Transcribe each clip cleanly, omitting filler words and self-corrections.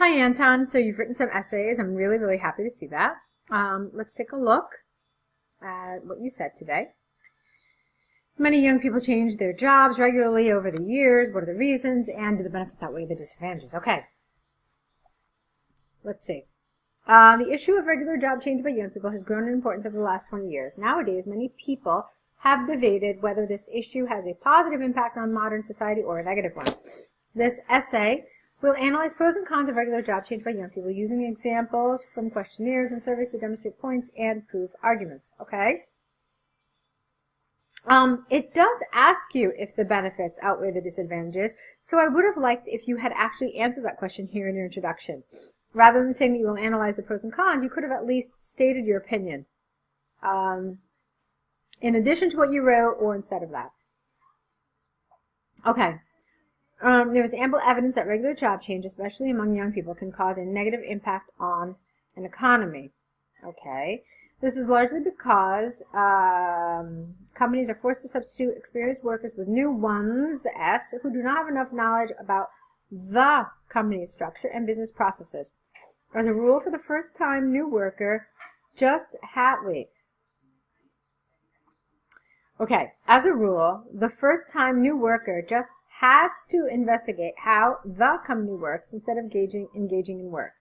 Hi Anton, so you've written some essays. I'm really happy to see that. Let's take a look at what you said today. Many young people change their jobs regularly over the years. What are the reasons, and do the benefits outweigh the disadvantages? Okay, let's see. The issue of regular job change by young people has grown in importance over the last 20 years. Nowadays, many people have debated whether this issue has a positive impact on modern society or a negative one. This essay will analyze pros and cons of regular job change by young people using examples from questionnaires and surveys to demonstrate points and prove arguments. Okay? It does ask you if the benefits outweigh the disadvantages, so I would have liked if you had actually answered that question here in your introduction. Rather than saying that you will analyze the pros and cons, you could have at least stated your opinion in addition to what you wrote or instead of that. Okay. There is ample evidence that regular job change, especially among young people, can cause a negative impact on an economy. Okay. This is largely because companies are forced to substitute experienced workers with new ones, who do not have enough knowledge about the company's structure and business processes. As a rule, for the first time new worker as a rule, the first time new worker just has to investigate how the company works instead of engaging in work.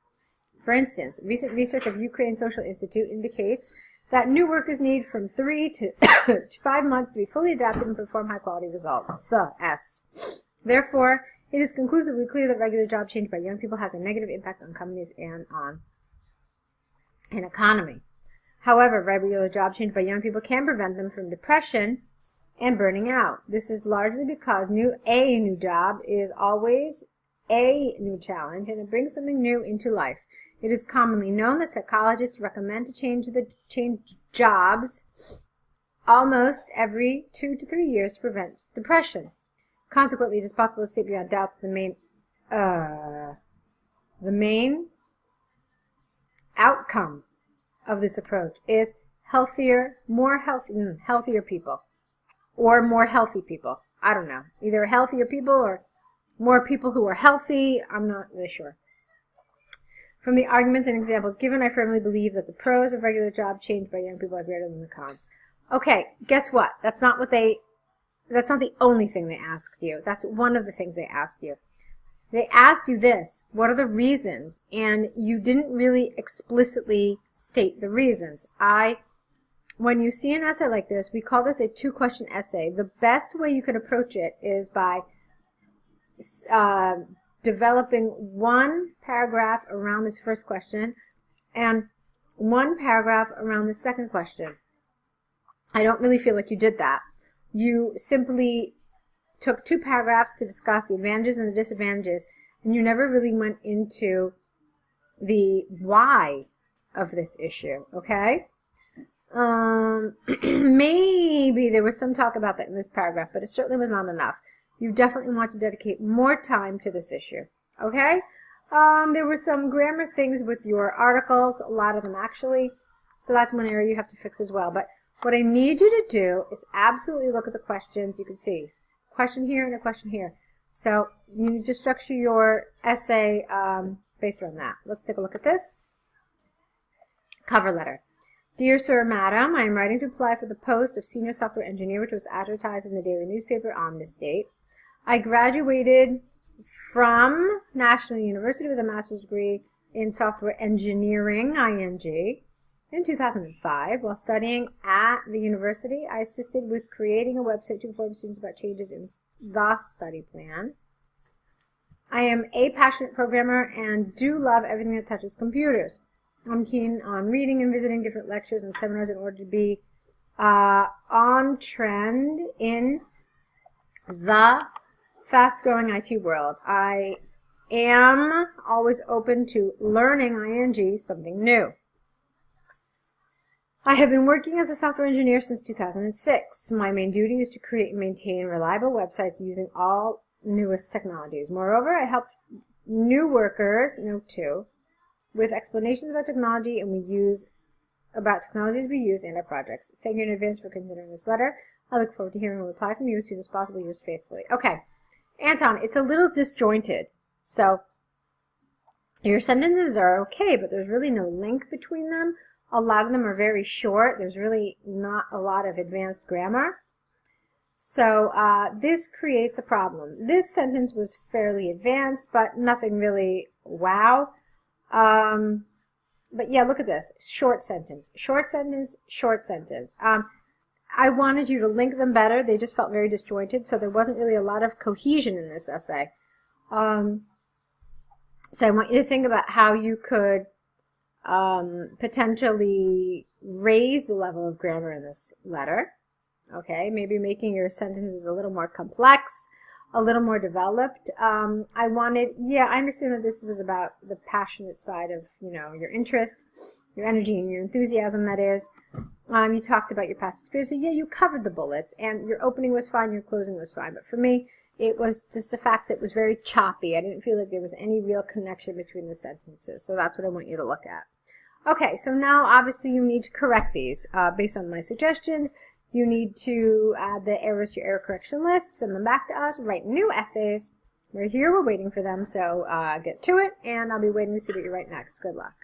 For instance, recent research of Ukraine Social Institute indicates that new workers need from 3 to 5 months to be fully adapted and perform high-quality results. Therefore, it is conclusively clear that regular job change by young people has a negative impact on companies and on an economy. However, regular job change by young people can prevent them from depression and burning out. This is largely because a new job is always a new challenge, and it brings something new into life. It is commonly known that psychologists recommend to change jobs almost every 2 to 3 years to prevent depression. Consequently, it is possible to state beyond doubt that the main outcome of this approach is healthier people, or more healthy people. I don't know. Either healthier people or more people who are healthy. I'm not really sure. From the arguments and examples given, I firmly believe that the pros of regular job change by young people are greater than the cons. Okay, guess what? That's not the only thing they asked you. That's one of the things they asked you. They asked you this: what are the reasons? And you didn't really explicitly state the reasons. When you see an essay like this, we call this a 2-question essay. The best way you can approach it is by developing one paragraph around this first question and one paragraph around the second question. I don't really feel like you did that. You simply took 2 paragraphs to discuss the advantages and the disadvantages, and you never really went into the why of this issue, okay? Maybe there was some talk about that in this paragraph, but it certainly was not enough. You definitely want to dedicate more time to this issue, okay? There were some grammar things with your articles, a lot of them actually, so that's one area you have to fix as well. But what I need you to do is absolutely look at the questions. You can see a question here and a question here. So you need to structure your essay based on that. Let's take a look at this. Cover letter. Dear Sir, Madam, I am writing to apply for the post of Senior Software Engineer, which was advertised in the daily newspaper on this date. I graduated from National University with a master's degree in Software Engineering, ING, in 2005. While studying at the university, I assisted with creating a website to inform students about changes in the study plan. I am a passionate programmer and do love everything that touches computers. I'm keen on reading and visiting different lectures and seminars in order to be on trend in the fast-growing IT world. I am always open to learning ING something new. I have been working as a software engineer since 2006. My main duty is to create and maintain reliable websites using all newest technologies. Moreover, I help new workers, with explanations about technology technologies we use in our projects. Thank you in advance for considering this letter. I look forward to hearing a reply from you as soon as possible. Yours faithfully. Okay, Anton, it's a little disjointed, so Your sentences are okay, but there's really no link between them. A lot of them are very short. There's really not a lot of advanced grammar. So this creates a problem. This sentence was fairly advanced, but nothing really wow. But yeah, look at this. Short sentence, short sentence, short sentence. I wanted you to link them better. They just felt very disjointed, so there wasn't really a lot of cohesion in this essay. So I want you to think about how you could potentially raise the level of grammar in this letter. Okay, maybe making your sentences a little more complex, a little more developed. I understand that this was about the passionate side of, your interest, your energy, and your enthusiasm, that is. You talked about your past experience, so yeah, you covered the bullets, and your opening was fine, your closing was fine, but for me, it was just the fact that it was very choppy. I didn't feel like there was any real connection between the sentences, so that's what I want you to look at. Okay, so now obviously you need to correct these based on my suggestions. You need to add the errors to your error correction list, send them back to us, write new essays. We're here, we're waiting for them, so get to it, and I'll be waiting to see what you write next. Good luck.